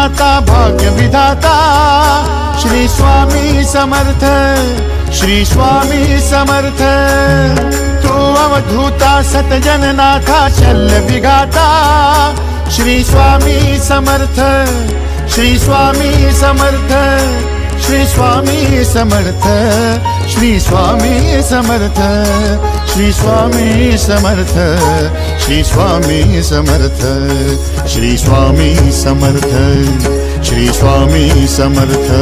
त्राता भाग्य विधाता श्री स्वामी समर्थ, श्री स्वामी समर्थ। तू अवधूता सतजननाथा शल्य विघाता श्री स्वामी समर्थ, श्री स्वामी समर्थ, श्री स्वामी समर्थ, श्री स्वामी समर्थ, श्री स्वामी समर्थ, श्री स्वामी समर्थ, श्री स्वामी समर्थ, श्री स्वामी समर्थ,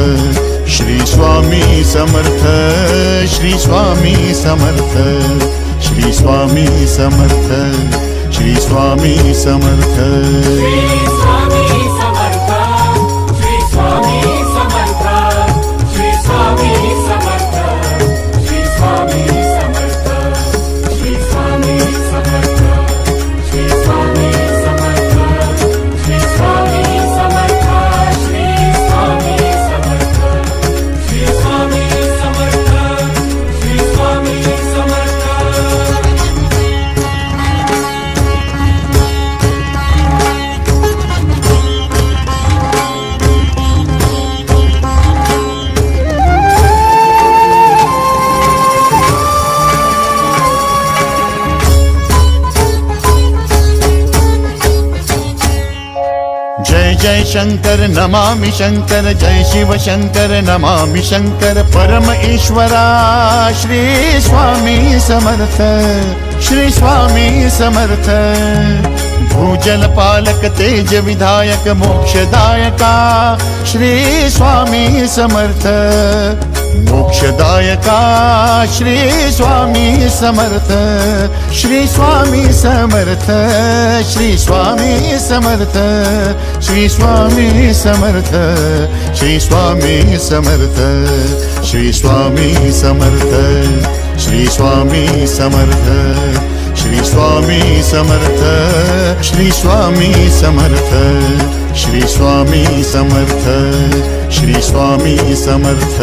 श्री स्वामी समर्थ, श्री स्वामी समर्थ, श्री स्वामी समर्थ, श्री स्वामी समर्थ। जय जय शंकर नमामि शंकर, जय शिव शंकर नमामि शंकर। परम ईश्वरा श्री स्वामी समर्थ, श्री स्वामी समर्थ। भूजल पालक तेज विधायक मोक्षदायका श्री स्वामी समर्थ, मोक्षदायका श्री स्वामी समर्थ, श्री स्वामी समर्थ, श्री स्वामी समर्थ, श्री स्वामी समर्थ, श्री स्वामी समर्थ, श्री स्वामी समर्थ, श्री स्वामी समर्थ, श्री स्वामी समर्थ, श्री स्वामी समर्थ, श्री स्वामी समर्थ, श्री स्वामी समर्थ।